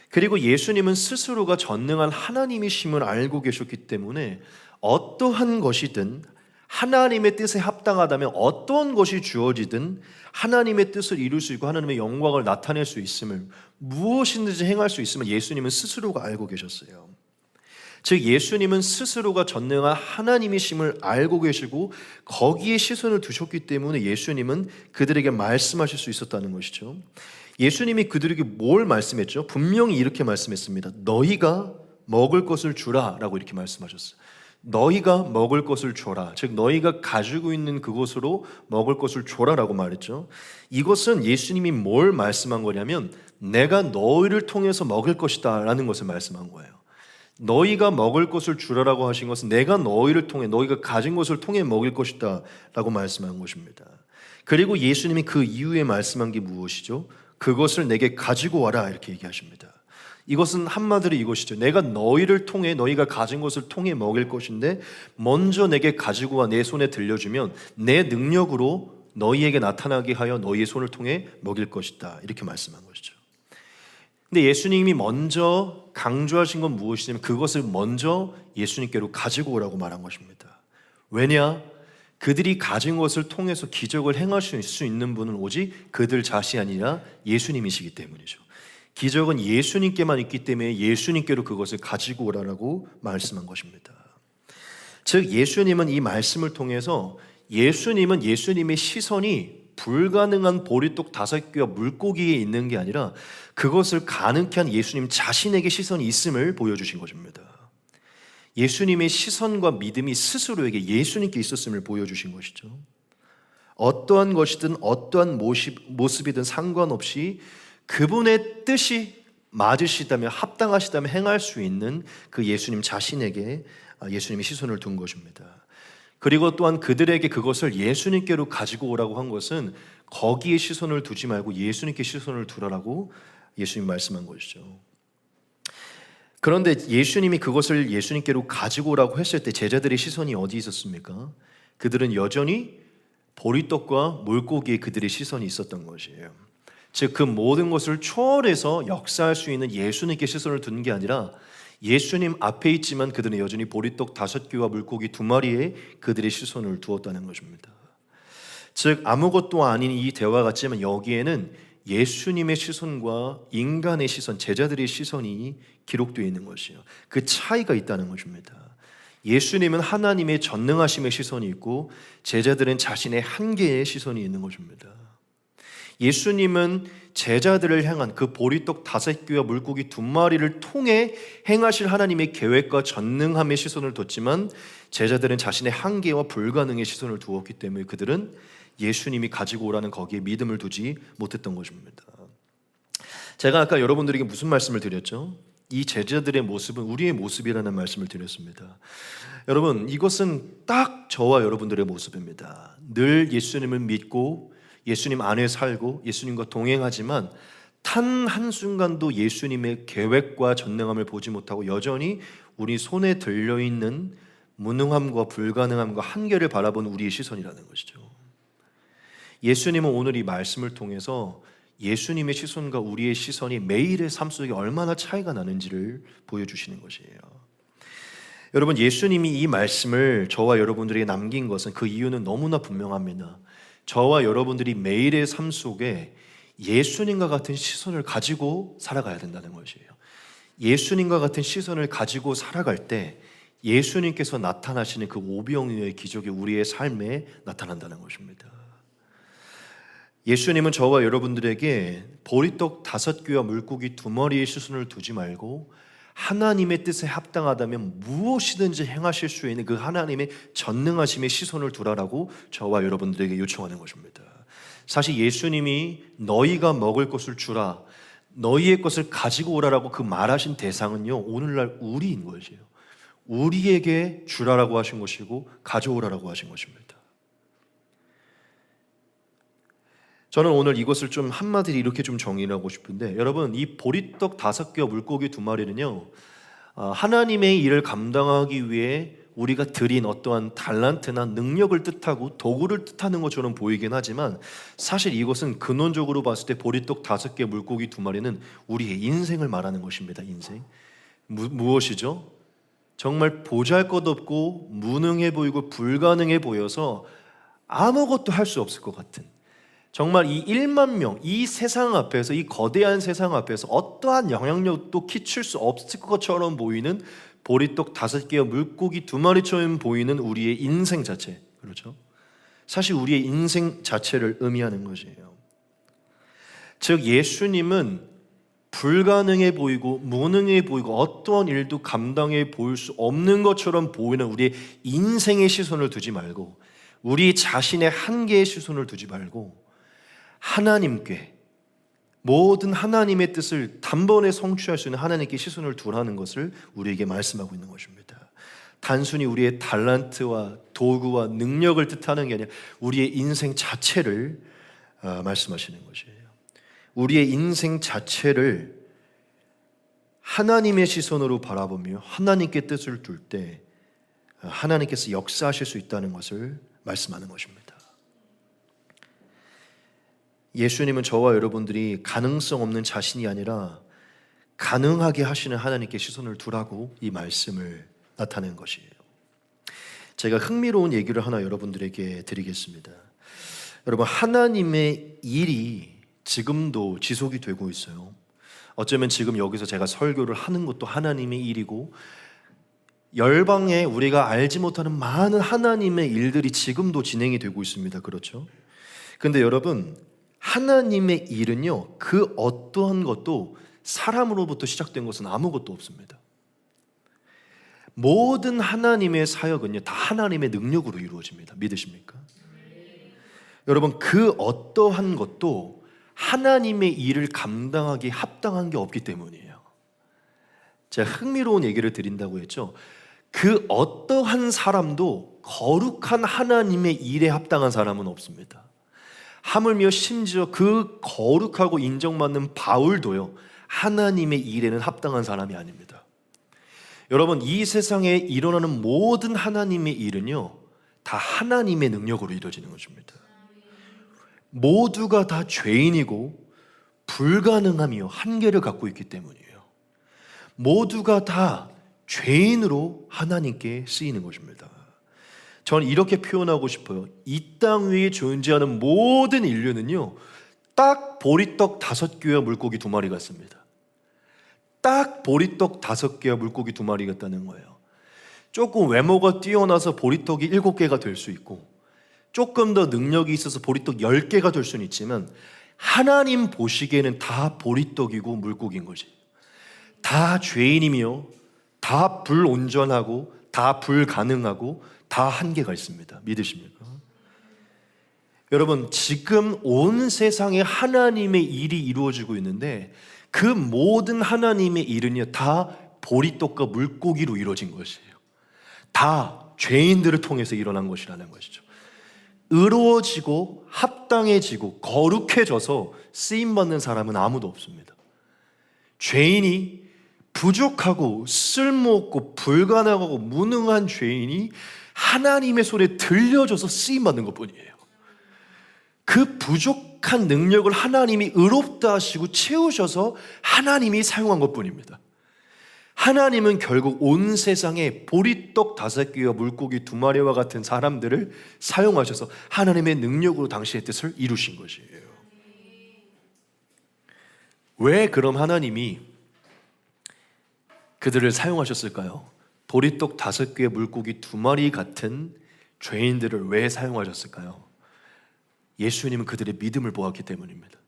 그리고 예수님은 스스로가 전능한 하나님이심을 알고 계셨기 때문에 어떠한 것이든 하나님의 뜻에 합당하다면 어떤 것이 주어지든 하나님의 뜻을 이룰 수 있고 하나님의 영광을 나타낼 수 있음을 무엇이든지 행할 수 있음을 예수님은 스스로가 알고 계셨어요. 즉 예수님은 스스로가 전능한 하나님이심을 알고 계시고 거기에 시선을 두셨기 때문에 예수님은 그들에게 말씀하실 수 있었다는 것이죠. 예수님이 그들에게 뭘 말씀했죠? 분명히 이렇게 말씀했습니다. 너희가 먹을 것을 주라 라고 이렇게 말씀하셨어요. 너희가 먹을 것을 줘라. 즉 너희가 가지고 있는 그것으로 먹을 것을 줘라라고 말했죠. 이것은 예수님이 뭘 말씀한 거냐면 내가 너희를 통해서 먹을 것이다 라는 것을 말씀한 거예요. 너희가 먹을 것을 주라라고 하신 것은 내가 너희를 통해 너희가 가진 것을 통해 먹일 것이다 라고 말씀한 것입니다. 그리고 예수님이 그 이후에 말씀한 게 무엇이죠? 그것을 내게 가지고 와라 이렇게 얘기하십니다. 이것은 한마디로 이것이죠. 내가 너희를 통해 너희가 가진 것을 통해 먹일 것인데 먼저 내게 가지고 와 내 손에 들려주면 내 능력으로 너희에게 나타나게 하여 너희의 손을 통해 먹일 것이다 이렇게 말씀한 것이죠. 근데 예수님이 먼저 강조하신 건 무엇이냐면 그것을 먼저 예수님께로 가지고 오라고 말한 것입니다. 왜냐? 그들이 가진 것을 통해서 기적을 행하실 수 있는 분은 오직 그들 자신이 아니라 예수님이시기 때문이죠. 기적은 예수님께만 있기 때문에 예수님께로 그것을 가지고 오라라고 말씀한 것입니다. 즉 예수님은 이 말씀을 통해서 예수님은 예수님의 시선이 불가능한 보리떡 5개와 물고기에 있는 게 아니라 그것을 가능케 한 예수님 자신에게 시선이 있음을 보여주신 것입니다. 예수님의 시선과 믿음이 스스로에게 예수님께 있었음을 보여주신 것이죠. 어떠한 것이든 어떠한 모습이든 상관없이 그분의 뜻이 맞으시다면 합당하시다면 행할 수 있는 그 예수님 자신에게 예수님이 시선을 둔 것입니다. 그리고 또한 그들에게 그것을 예수님께로 가지고 오라고 한 것은 거기에 시선을 두지 말고 예수님께 시선을 두라라고 예수님이 말씀한 것이죠. 그런데 예수님이 그것을 예수님께로 가지고 오라고 했을 때 제자들의 시선이 어디 있었습니까? 그들은 여전히 보리떡과 물고기에 그들의 시선이 있었던 것이에요. 즉 그 모든 것을 초월해서 역사할 수 있는 예수님께 시선을 두는 게 아니라 예수님 앞에 있지만 그들은 여전히 보리떡 5개와 물고기 2마리에 그들의 시선을 두었다는 것입니다. 즉 아무것도 아닌 이 대화 같지만 여기에는 예수님의 시선과 인간의 시선, 제자들의 시선이 기록되어 있는 것이에요. 그 차이가 있다는 것입니다. 예수님은 하나님의 전능하심의 시선이 있고 제자들은 자신의 한계의 시선이 있는 것입니다. 예수님은 제자들을 향한 그 보리떡 5개와 물고기 2마리를 통해 행하실 하나님의 계획과 전능함의 시선을 뒀지만 제자들은 자신의 한계와 불가능의 시선을 두었기 때문에 그들은 예수님이 가지고 오라는 거기에 믿음을 두지 못했던 것입니다. 제가 아까 여러분들에게 무슨 말씀을 드렸죠? 이 제자들의 모습은 우리의 모습이라는 말씀을 드렸습니다. 여러분, 이것은 딱 저와 여러분들의 모습입니다. 늘 예수님을 믿고 예수님 안에 살고 예수님과 동행하지만 단 한순간도 예수님의 계획과 전능함을 보지 못하고 여전히 우리 손에 들려있는 무능함과 불가능함과 한계를 바라보는 우리의 시선이라는 것이죠. 예수님은 오늘 이 말씀을 통해서 예수님의 시선과 우리의 시선이 매일의 삶 속에 얼마나 차이가 나는지를 보여주시는 것이에요. 여러분, 예수님이 이 말씀을 저와 여러분들에게 남긴 것은 그 이유는 너무나 분명합니다. 저와 여러분들이 매일의 삶 속에 예수님과 같은 시선을 가지고 살아가야 된다는 것이에요. 예수님과 같은 시선을 가지고 살아갈 때 예수님께서 나타나시는 그 오병이어의 기적이 우리의 삶에 나타난다는 것입니다. 예수님은 저와 여러분들에게 보리떡 5개와 물고기 2마리의 시선을 두지 말고 하나님의 뜻에 합당하다면 무엇이든지 행하실 수 있는 그 하나님의 전능하심의 시선을 두라라고 저와 여러분들에게 요청하는 것입니다. 사실 예수님이 너희가 먹을 것을 주라, 너희의 것을 가지고 오라라고 그 말하신 대상은요, 오늘날 우리인 것이에요. 우리에게 주라라고 하신 것이고 가져오라라고 하신 것입니다. 저는 오늘 이것을 좀 한마디로 이렇게 좀 정의를 하고 싶은데, 여러분, 이 보리떡 5개와 물고기 2마리는요 하나님의 일을 감당하기 위해 우리가 드린 어떠한 달란트나 능력을 뜻하고 도구를 뜻하는 것처럼 보이긴 하지만, 사실 이것은 근원적으로 봤을 때 보리떡 5개, 물고기 2마리는 우리의 인생을 말하는 것입니다. 인생. 무엇이죠? 정말 보잘것없고 무능해 보이고 불가능해 보여서 아무것도 할 수 없을 것 같은, 정말 이 1만 명, 이 세상 앞에서, 이 거대한 세상 앞에서 어떠한 영향력도 끼칠 수 없을 것처럼 보이는 보리떡 5개와 물고기 2마리처럼 보이는 우리의 인생 자체, 그렇죠? 사실 우리의 인생 자체를 의미하는 것이에요. 즉 예수님은 불가능해 보이고 무능해 보이고 어떠한 일도 감당해 보일 수 없는 것처럼 보이는 우리의 인생의 시선을 두지 말고, 우리 자신의 한계의 시선을 두지 말고 하나님께, 모든 하나님의 뜻을 단번에 성취할 수 있는 하나님께 시선을 두라는 것을 우리에게 말씀하고 있는 것입니다. 단순히 우리의 달란트와 도구와 능력을 뜻하는 게 아니라 우리의 인생 자체를 말씀하시는 것이에요. 우리의 인생 자체를 하나님의 시선으로 바라보며 하나님께 뜻을 둘 때 하나님께서 역사하실 수 있다는 것을 말씀하는 것입니다. 예수님은 저와 여러분들이 가능성 없는 자신이 아니라 가능하게 하시는 하나님께 시선을 두라고 이 말씀을 나타낸 것이에요. 제가 흥미로운 얘기를 하나 여러분들에게 드리겠습니다. 여러분, 하나님의 일이 지금도 지속이 되고 있어요. 어쩌면 지금 여기서 제가 설교를 하는 것도 하나님의 일이고, 열방에 우리가 알지 못하는 많은 하나님의 일들이 지금도 진행이 되고 있습니다. 그렇죠? 근데 여러분, 하나님의 일은요, 그 어떠한 것도 사람으로부터 시작된 것은 아무것도 없습니다. 모든 하나님의 사역은요, 다 하나님의 능력으로 이루어집니다. 믿으십니까? 여러분, 그 어떠한 것도 하나님의 일을 감당하기 합당한 게 없기 때문이에요. 제가 흥미로운 얘기를 드린다고 했죠. 그 어떠한 사람도 거룩한 하나님의 일에 합당한 사람은 없습니다. 하물며 심지어 그 거룩하고 인정받는 바울도요, 하나님의 일에는 합당한 사람이 아닙니다. 여러분, 이 세상에 일어나는 모든 하나님의 일은요, 다 하나님의 능력으로 이루어지는 것입니다. 모두가 다 죄인이고 불가능하며 한계를 갖고 있기 때문이에요. 모두가 다 죄인으로 하나님께 쓰이는 것입니다. 저는 이렇게 표현하고 싶어요. 이 땅 위에 존재하는 모든 인류는요, 딱 보리떡 5개와 물고기 2마리 같습니다. 딱 보리떡 5개와 물고기 2마리 같다는 거예요. 조금 외모가 뛰어나서 보리떡이 7개가 될 수 있고, 조금 더 능력이 있어서 보리떡 10개가 될 수는 있지만, 하나님 보시기에는 다 보리떡이고 물고기인 거지. 다 죄인이며 다 불온전하고 다 불가능하고 다 한계가 있습니다. 믿으십니까? 여러분, 지금 온 세상에 하나님의 일이 이루어지고 있는데, 그 모든 하나님의 일은요, 다 보리떡과 물고기로 이루어진 것이에요. 다 죄인들을 통해서 일어난 것이라는 것이죠. 의로워지고 합당해지고 거룩해져서 쓰임받는 사람은 아무도 없습니다. 죄인이, 부족하고 쓸모없고 불가능하고 무능한 죄인이 하나님의 손에 들려줘서 쓰임받는 것뿐이에요. 그 부족한 능력을 하나님이 의롭다 하시고 채우셔서 하나님이 사용한 것뿐입니다. 하나님은 결국 온 세상에 보리떡 5개와 물고기 2마리와 같은 사람들을 사용하셔서 하나님의 능력으로 당신의 뜻을 이루신 것이에요. 왜 그럼 하나님이 그들을 사용하셨을까요? 보리떡 5개, 물고기 2마리 같은 죄인들을 왜 사용하셨을까요? 예수님은 그들의 믿음을 보았기 때문입니다.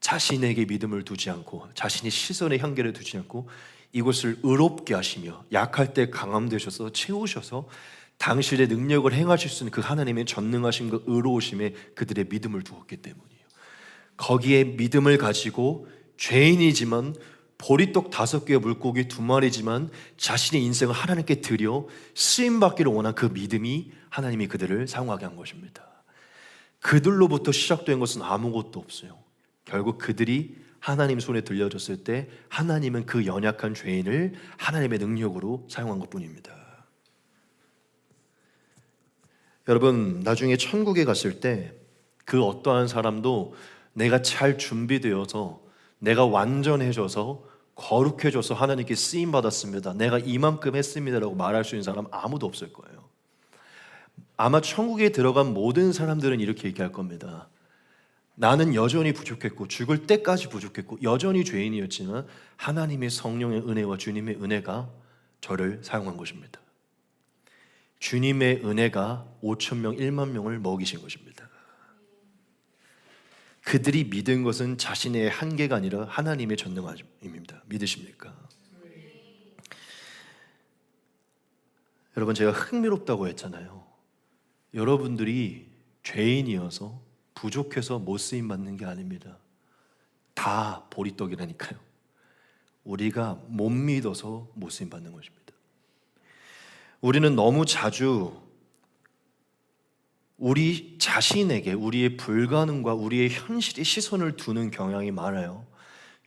자신에게 믿음을 두지 않고 자신의 시선의 한계를 두지 않고 이곳을 의롭게 하시며 약할 때 강함 되셔서 채우셔서 당신의 능력을 행하실 수 있는 그 하나님의 전능하심과 의로우심에 그들의 믿음을 두었기 때문이에요. 거기에 믿음을 가지고 죄인이지만 보리떡 5개, 물고기 2마리지만 자신의 인생을 하나님께 드려 쓰임받기를 원한 그 믿음이 하나님이 그들을 사용하게 한 것입니다. 그들로부터 시작된 것은 아무것도 없어요. 결국 그들이 하나님 손에 들려졌을 때 하나님은 그 연약한 죄인을 하나님의 능력으로 사용한 것뿐입니다. 여러분, 나중에 천국에 갔을 때 그 어떠한 사람도 내가 잘 준비되어서 내가 완전해져서 거룩해져서 하나님께 쓰임받았습니다, 내가 이만큼 했습니다라고 말할 수 있는 사람 아무도 없을 거예요. 아마 천국에 들어간 모든 사람들은 이렇게 얘기할 겁니다. 나는 여전히 부족했고 죽을 때까지 부족했고 여전히 죄인이었지만 하나님의 성령의 은혜와 주님의 은혜가 저를 사용한 것입니다. 주님의 은혜가 5,000명, 1만 명을 먹이신 것입니다. 그들이 믿은 것은 자신의 한계가 아니라 하나님의 전능함입니다. 믿으십니까? 여러분, 제가 흥미롭다고 했잖아요. 여러분들이 죄인이어서 부족해서 못 쓰임 받는 게 아닙니다. 다 보리떡이라니까요. 우리가 못 믿어서 못 쓰임 받는 것입니다. 우리는 너무 자주 우리 자신에게 우리의 불가능과 우리의 현실의 시선을 두는 경향이 많아요.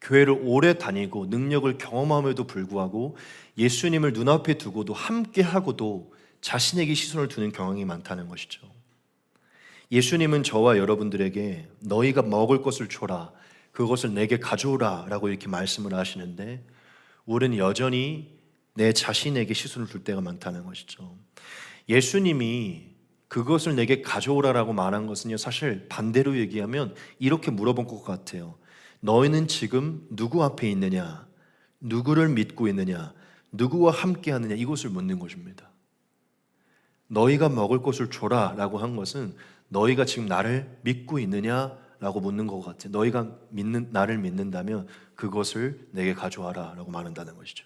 교회를 오래 다니고 능력을 경험함에도 불구하고 예수님을 눈앞에 두고도 함께하고도 자신에게 시선을 두는 경향이 많다는 것이죠. 예수님은 저와 여러분들에게 너희가 먹을 것을 줘라, 그것을 내게 가져오라 라고 이렇게 말씀을 하시는데 우리는 여전히 내 자신에게 시선을 둘 때가 많다는 것이죠. 예수님이 그것을 내게 가져오라라고 말한 것은요, 사실 반대로 얘기하면 이렇게 물어본 것 같아요. 너희는 지금 누구 앞에 있느냐? 누구를 믿고 있느냐? 누구와 함께 하느냐? 이것을 묻는 것입니다. 너희가 먹을 것을 줘라 라고 한 것은 너희가 지금 나를 믿고 있느냐라고 묻는 것 같아요. 너희가 나를 믿는다면 그것을 내게 가져와라 라고 말한다는 것이죠.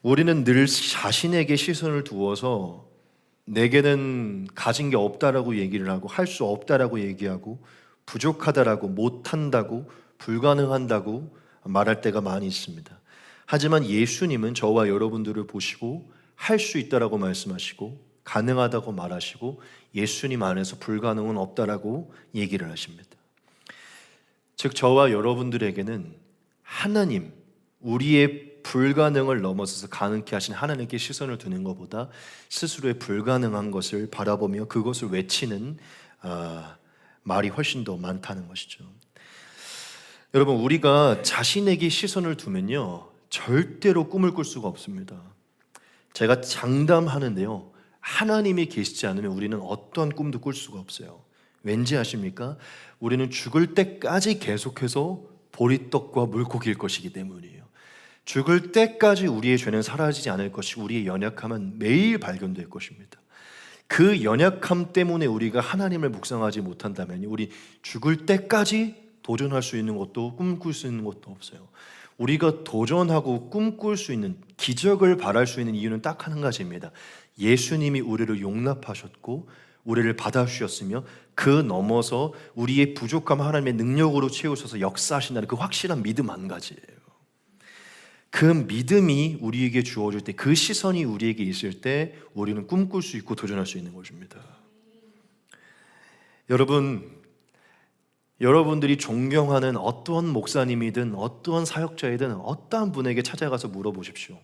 우리는 늘 자신에게 시선을 두어서 내게는 가진 게 없다라고 얘기를 하고 할 수 없다라고 얘기하고 부족하다라고 못한다고 불가능한다고 말할 때가 많이 있습니다. 하지만 예수님은 저와 여러분들을 보시고 할 수 있다라고 말씀하시고 가능하다고 말하시고 예수님 안에서 불가능은 없다라고 얘기를 하십니다. 즉 저와 여러분들에게는 하나님, 우리의 불가능을 넘어서서 가능케 하신 하나님께 시선을 두는 것보다 스스로의 불가능한 것을 바라보며 그것을 외치는 말이 훨씬 더 많다는 것이죠. 여러분, 우리가 자신에게 시선을 두면요 절대로 꿈을 꿀 수가 없습니다. 제가 장담하는데요, 하나님이 계시지 않으면 우리는 어떤 꿈도 꿀 수가 없어요. 왠지 아십니까? 우리는 죽을 때까지 계속해서 보리떡과 물고기일 것이기 때문이에요. 죽을 때까지 우리의 죄는 사라지지 않을 것이고 우리의 연약함은 매일 발견될 것입니다. 그 연약함 때문에 우리가 하나님을 묵상하지 못한다면 우리 죽을 때까지 도전할 수 있는 것도 꿈꿀 수 있는 것도 없어요. 우리가 도전하고 꿈꿀 수 있는, 기적을 바랄 수 있는 이유는 딱 한 가지입니다. 예수님이 우리를 용납하셨고 우리를 받아주셨으며 그 넘어서 우리의 부족함 하나님의 능력으로 채우셔서 역사하신다는 그 확실한 믿음 한 가지예요. 그 믿음이 우리에게 주어질 때, 그 시선이 우리에게 있을 때 우리는 꿈꿀 수 있고 도전할 수 있는 것입니다. 여러분들이 존경하는 어떠한 목사님이든 어떠한 사역자이든 어떠한 분에게 찾아가서 물어보십시오.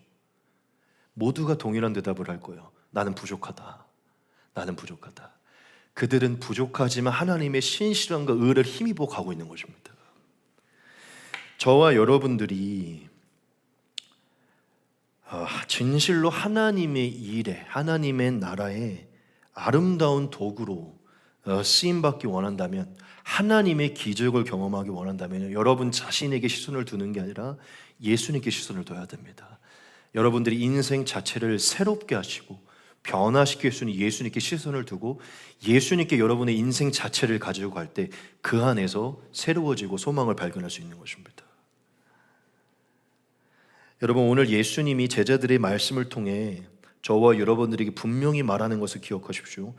모두가 동일한 대답을 할 거예요. 나는 부족하다. 나는 부족하다. 그들은 부족하지만 하나님의 신실함과 의를 힘입어 가고 있는 것입니다. 저와 여러분들이 진실로 하나님의 일에, 하나님의 나라에 아름다운 도구로 쓰임받기 원한다면, 하나님의 기적을 경험하기 원한다면 여러분 자신에게 시선을 두는 게 아니라 예수님께 시선을 둬야 됩니다. 여러분들이 인생 자체를 새롭게 하시고 변화시킬 수 있는 예수님께 시선을 두고 예수님께 여러분의 인생 자체를 가지고 갈 때 그 안에서 새로워지고 소망을 발견할 수 있는 것입니다. 여러분, 오늘 예수님이 제자들의 말씀을 통해 저와 여러분들에게 분명히 말하는 것을 기억하십시오.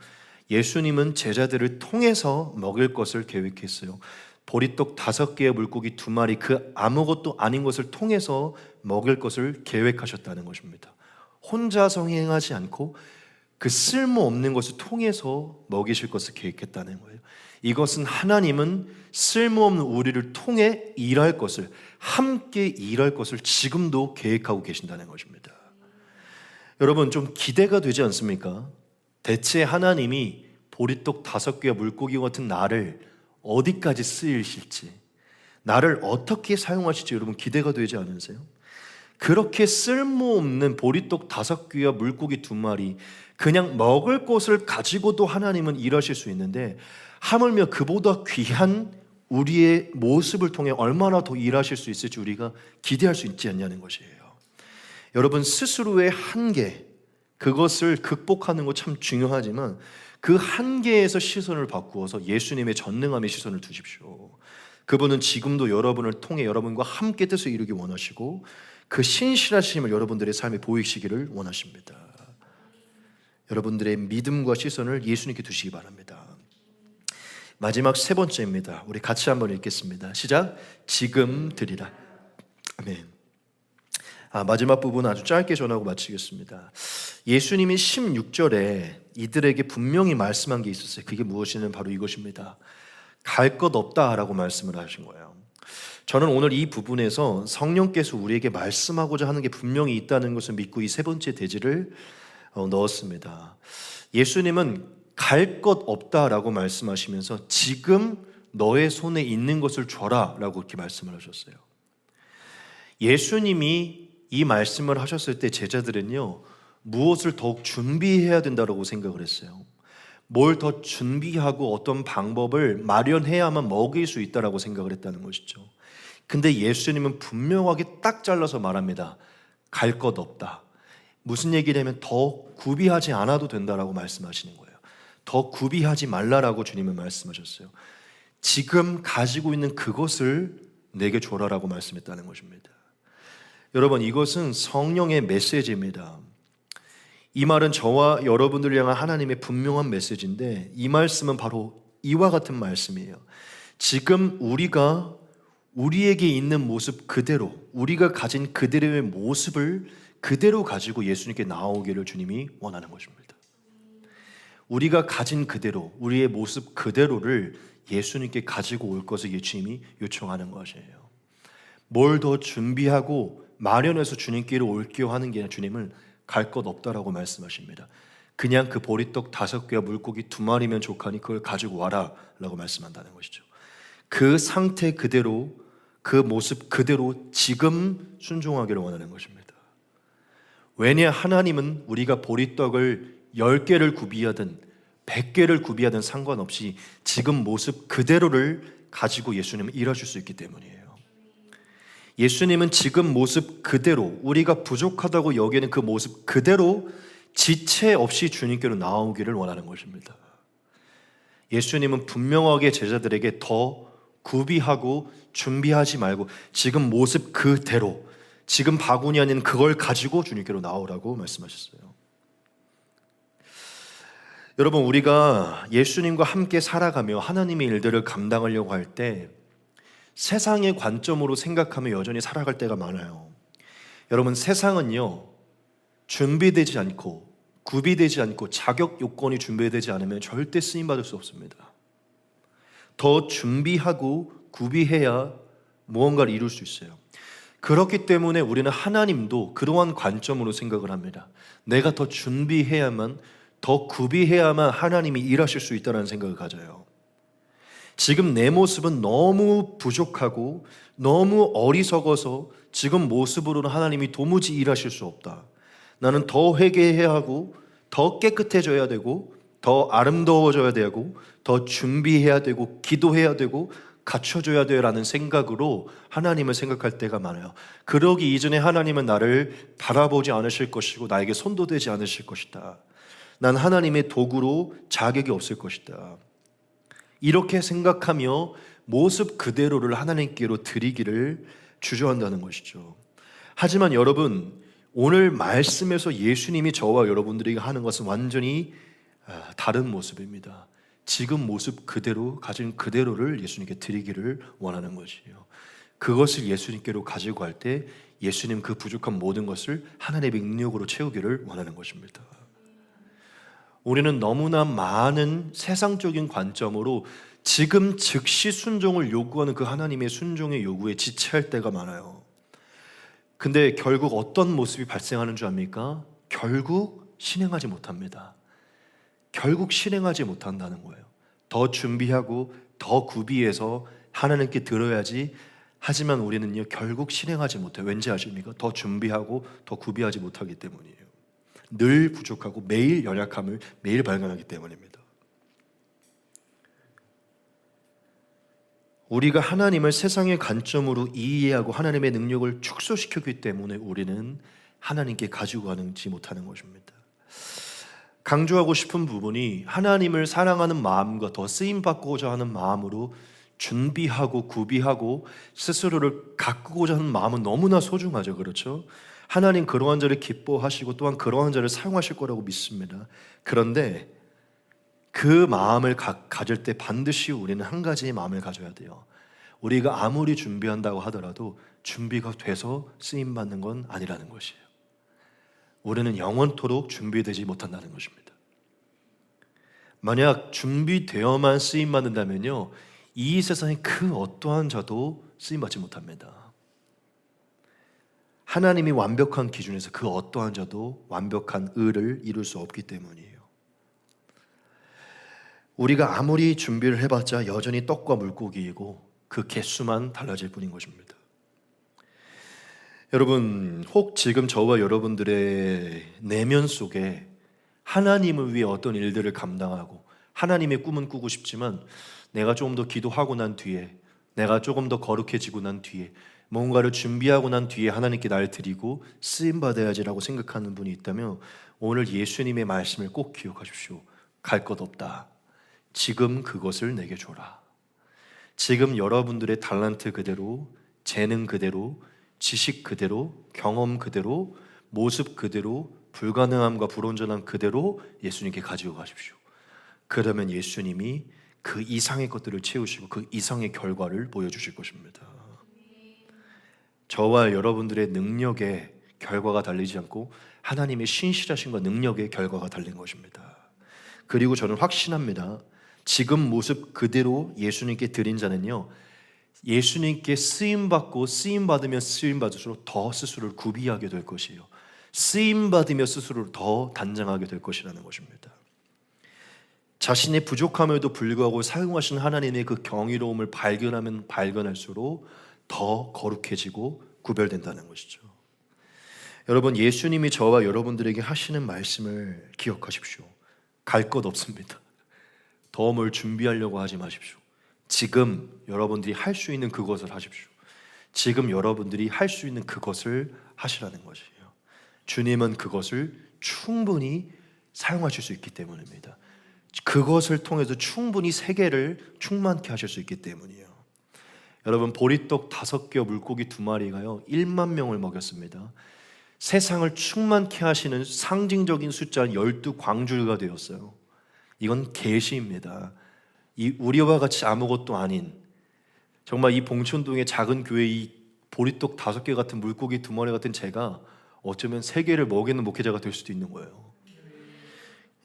예수님은 제자들을 통해서 먹을 것을 계획했어요. 보리떡 5개의 물고기 2마리, 그 아무것도 아닌 것을 통해서 먹을 것을 계획하셨다는 것입니다. 혼자서 행하지 않고 그 쓸모없는 것을 통해서 먹이실 것을 계획했다는 거예요. 이것은 하나님은 쓸모없는 우리를 통해 일할 것을, 함께 일할 것을 지금도 계획하고 계신다는 것입니다. 여러분, 좀 기대가 되지 않습니까? 대체 하나님이 보리떡 5개와 물고기 같은 나를 어디까지 쓰이실지, 나를 어떻게 사용하실지 여러분 기대가 되지 않으세요? 그렇게 쓸모없는 보리떡 5개와 물고기 2마리, 그냥 먹을 것을 가지고도 하나님은 일하실 수 있는데 하물며 그보다 귀한 우리의 모습을 통해 얼마나 더 일하실 수 있을지 우리가 기대할 수 있지 않냐는 것이에요. 여러분, 스스로의 한계, 그것을 극복하는 거 참 중요하지만 그 한계에서 시선을 바꾸어서 예수님의 전능함의 시선을 두십시오. 그분은 지금도 여러분을 통해 여러분과 함께 뜻을 이루기 원하시고 그 신실하심을 여러분들의 삶에 보이시기를 원하십니다. 여러분들의 믿음과 시선을 예수님께 두시기 바랍니다. 마지막 3번째입니다. 우리 같이 한번 읽겠습니다. 시작. 지금 드리라. 아멘. 마지막 부분 아주 짧게 전하고 마치겠습니다. 예수님이 16절에 이들에게 분명히 말씀한 게 있었어요. 그게 무엇이냐면 바로 이것입니다. 갈 것 없다라고 말씀을 하신 거예요. 저는 오늘 이 부분에서 성령께서 우리에게 말씀하고자 하는 게 분명히 있다는 것을 믿고 이 3번째 대지를 넣었습니다. 예수님은 갈 것 없다라고 말씀하시면서 지금 너의 손에 있는 것을 줘라 라고 이렇게 말씀을 하셨어요. 예수님이 이 말씀을 하셨을 때 제자들은요, 무엇을 더욱 준비해야 된다고 생각을 했어요. 뭘 더 준비하고 어떤 방법을 마련해야만 먹일 수 있다라고 생각을 했다는 것이죠. 근데 예수님은 분명하게 딱 잘라서 말합니다. 갈 것 없다. 무슨 얘기냐면 더 구비하지 않아도 된다라고 말씀하시는 거예요. 더 구비하지 말라라고 주님은 말씀하셨어요. 지금 가지고 있는 그것을 내게 줘라라고 말씀했다는 것입니다. 여러분, 이것은 성령의 메시지입니다. 이 말은 저와 여러분들을 향한 하나님의 분명한 메시지인데 이 말씀은 바로 이와 같은 말씀이에요. 지금 우리가 우리에게 있는 모습 그대로, 우리가 가진 그대로의 모습을 그대로 가지고 예수님께 나오기를 주님이 원하는 것입니다. 우리가 가진 그대로, 우리의 모습 그대로를 예수님께 가지고 올 것을 예수님이 요청하는 것이에요. 뭘 더 준비하고 마련해서 주님께로 올게요 하는 게 아니라 주님은 갈 것 없다라고 말씀하십니다. 그냥 그 보리떡 5개와 물고기 2마리면 족하니 그걸 가지고 와라 라고 말씀한다는 것이죠. 그 상태 그대로, 그 모습 그대로 지금 순종하기를 원하는 것입니다. 왜냐, 하나님은 우리가 보리떡을 10개를 구비하든 100개를 구비하든 상관없이 지금 모습 그대로를 가지고 예수님은 일하실 수 있기 때문이에요. 예수님은 지금 모습 그대로, 우리가 부족하다고 여기는 그 모습 그대로 지체 없이 주님께로 나오기를 원하는 것입니다. 예수님은 분명하게 제자들에게 더 구비하고 준비하지 말고 지금 모습 그대로, 지금 바구니 안에는 그걸 가지고 주님께로 나오라고 말씀하셨어요. 여러분, 우리가 예수님과 함께 살아가며 하나님의 일들을 감당하려고 할 때 세상의 관점으로 생각하며 여전히 살아갈 때가 많아요. 여러분, 세상은요, 준비되지 않고 구비되지 않고 자격 요건이 준비되지 않으면 절대 쓰임받을 수 없습니다. 더 준비하고 구비해야 무언가를 이룰 수 있어요. 그렇기 때문에 우리는 하나님도 그러한 관점으로 생각을 합니다. 내가 더 준비해야만, 더 구비해야만 하나님이 일하실 수 있다는 생각을 가져요. 지금 내 모습은 너무 부족하고 너무 어리석어서 지금 모습으로는 하나님이 도무지 일하실 수 없다. 나는 더 회개해야 하고 더 깨끗해져야 되고 더 아름다워져야 되고 더 준비해야 되고 기도해야 되고 갖춰줘야 돼라는 생각으로 하나님을 생각할 때가 많아요. 그러기 이전에 하나님은 나를 바라보지 않으실 것이고 나에게 손도 대지 않으실 것이다. 난 하나님의 도구로 자격이 없을 것이다. 이렇게 생각하며 모습 그대로를 하나님께로 드리기를 주저한다는 것이죠. 하지만 여러분, 오늘 말씀에서 예수님이 저와 여러분들에게 하는 것은 완전히 다른 모습입니다. 지금 모습 그대로 가진 그대로를 예수님께 드리기를 원하는 것이에요. 그것을 예수님께로 가지고 갈 때 예수님 그 부족한 모든 것을 하나님의 능력으로 채우기를 원하는 것입니다. 우리는 너무나 많은 세상적인 관점으로 지금 즉시 순종을 요구하는 그 하나님의 순종의 요구에 지체할 때가 많아요. 근데 결국 어떤 모습이 발생하는 줄 압니까? 결국 실행하지 못합니다. 결국 실행하지 못한다는 거예요. 더 준비하고 더 구비해서 하나님께 들어야지. 하지만 우리는요 결국 실행하지 못해요. 왠지 아십니까? 더 준비하고 더 구비하지 못하기 때문이에요. 늘 부족하고 매일 연약함을 매일 발견하기 때문입니다. 우리가 하나님을 세상의 관점으로 이해하고 하나님의 능력을 축소시켰기 때문에 우리는 하나님께 가지고 가지 못하는 것입니다. 강조하고 싶은 부분이 하나님을 사랑하는 마음과 더 쓰임받고자 하는 마음으로 준비하고 구비하고 스스로를 가꾸고자 하는 마음은 너무나 소중하죠. 그렇죠? 하나님 그러한 자를 기뻐하시고 또한 그러한 자를 사용하실 거라고 믿습니다. 그런데 그 마음을 가질 때 반드시 우리는 한 가지의 마음을 가져야 돼요. 우리가 아무리 준비한다고 하더라도 준비가 돼서 쓰임받는 건 아니라는 것이에요. 우리는 영원토록 준비되지 못한다는 것입니다. 만약 준비되어만 쓰임받는다면요 이 세상에 그 어떠한 자도 쓰임받지 못합니다. 하나님이 완벽한 기준에서 그 어떠한 자도 완벽한 의를 이룰 수 없기 때문이에요. 우리가 아무리 준비를 해봤자 여전히 떡과 물고기이고 그 개수만 달라질 뿐인 것입니다. 여러분, 혹 지금 저와 여러분들의 내면 속에 하나님을 위해 어떤 일들을 감당하고 하나님의 꿈은 꾸고 싶지만 내가 조금 더 기도하고 난 뒤에, 내가 조금 더 거룩해지고 난 뒤에, 뭔가를 준비하고 난 뒤에 하나님께 날 드리고 쓰임받아야지라고 생각하는 분이 있다면 오늘 예수님의 말씀을 꼭 기억하십시오. 갈 것 없다. 지금 그것을 내게 줘라. 지금 여러분들의 달란트 그대로, 재능 그대로, 지식 그대로, 경험 그대로, 모습 그대로, 불가능함과 불온전함 그대로 예수님께 가지고 가십시오. 그러면 예수님이 그 이상의 것들을 채우시고 그 이상의 결과를 보여주실 것입니다. 저와 여러분들의 능력의 결과가 달리지 않고 하나님의 신실하심과 능력의 결과가 달린 것입니다. 그리고 저는 확신합니다. 지금 모습 그대로 예수님께 드린 자는요 예수님께 쓰임받고 쓰임받으며 쓰임받을수록 더 스스로를 구비하게 될 것이에요. 쓰임받으며 스스로를 더 단장하게 될 것이라는 것입니다. 자신의 부족함에도 불구하고 사용하신 하나님의 그 경이로움을 발견하면 발견할수록 더 거룩해지고 구별된다는 것이죠. 여러분, 예수님이 저와 여러분들에게 하시는 말씀을 기억하십시오. 갈 것 없습니다. 더 뭘 준비하려고 하지 마십시오. 지금 여러분들이 할 수 있는 그것을 하십시오. 지금 여러분들이 할 수 있는 그것을 하시라는 것이에요. 주님은 그것을 충분히 사용하실 수 있기 때문입니다. 그것을 통해서 충분히 세계를 충만케 하실 수 있기 때문이에요. 여러분, 보리떡 5개 물고기 2마리가요 1만 명을 먹였습니다. 세상을 충만케 하시는 상징적인 숫자는 12광주가 되었어요. 이건 계시입니다. 이 우리와 같이 아무것도 아닌 정말 이 봉천동의 작은 교회 이 보리떡 5개 같은 물고기 2마리 같은 제가 어쩌면 세계를 먹이는 목회자가 될 수도 있는 거예요.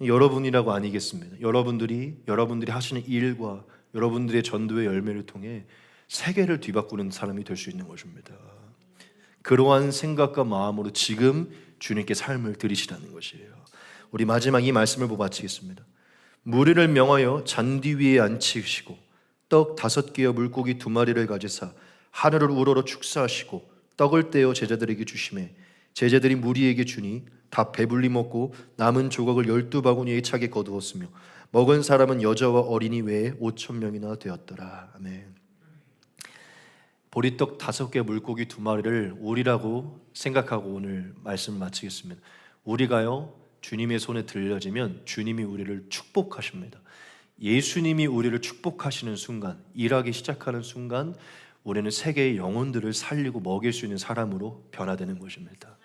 여러분이라고 아니겠습니다. 여러분들이 하시는 일과 여러분들의 전도의 열매를 통해 세계를 뒤바꾸는 사람이 될 수 있는 것입니다. 그러한 생각과 마음으로 지금 주님께 삶을 드리시라는 것이에요. 우리 마지막 이 말씀을 보고 마치겠습니다. 무리를 명하여 잔디 위에 앉히시고 떡 5개와 물고기 2마리를 가지사 하늘을 우러러 축사하시고 떡을 떼어 제자들에게 주시매 제자들이 무리에게 주니 다 배불리 먹고 남은 조각을 12바구니에 차게 거두었으며 먹은 사람은 여자와 어린이 외에 5,000명이나 되었더라. 아멘. 보리떡 5개 물고기 2마리를 우리라고 생각하고 오늘 말씀을 마치겠습니다. 우리가요 주님의 손에 들려지면 주님이 우리를 축복하십니다. 예수님이 우리를 축복하시는 순간, 일하기 시작하는 순간 우리는 세계의 영혼들을 살리고 먹일 수 있는 사람으로 변화되는 것입니다.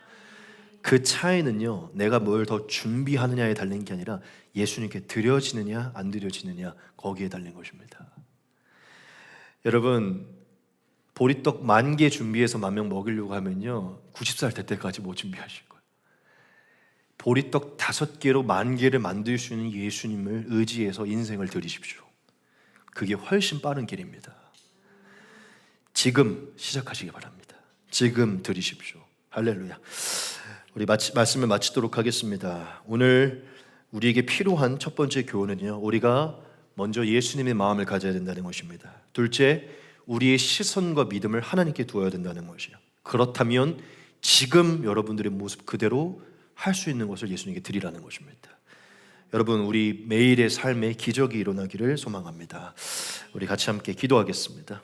그 차이는요 내가 뭘 더 준비하느냐에 달린 게 아니라 예수님께 드려지느냐 안 드려지느냐 거기에 달린 것입니다. 여러분 보리떡 10,000개 준비해서 10,000명 먹이려고 하면요 90살 될 때까지 못 준비하실 거예요. 보리떡 5개로 10,000개를 만들 수 있는 예수님을 의지해서 인생을 드리십시오. 그게 훨씬 빠른 길입니다. 지금 시작하시기 바랍니다. 지금 드리십시오. 할렐루야. 우리 말씀을 마치도록 하겠습니다. 오늘 우리에게 필요한 첫 번째 교훈은요 우리가 먼저 예수님의 마음을 가져야 된다는 것입니다. 둘째, 우리의 시선과 믿음을 하나님께 두어야 된다는 것이요. 그렇다면 지금 여러분들의 모습 그대로 할 수 있는 것을 예수님께 드리라는 것입니다. 여러분 우리 매일의 삶에 기적이 일어나기를 소망합니다. 우리 같이 함께 기도하겠습니다.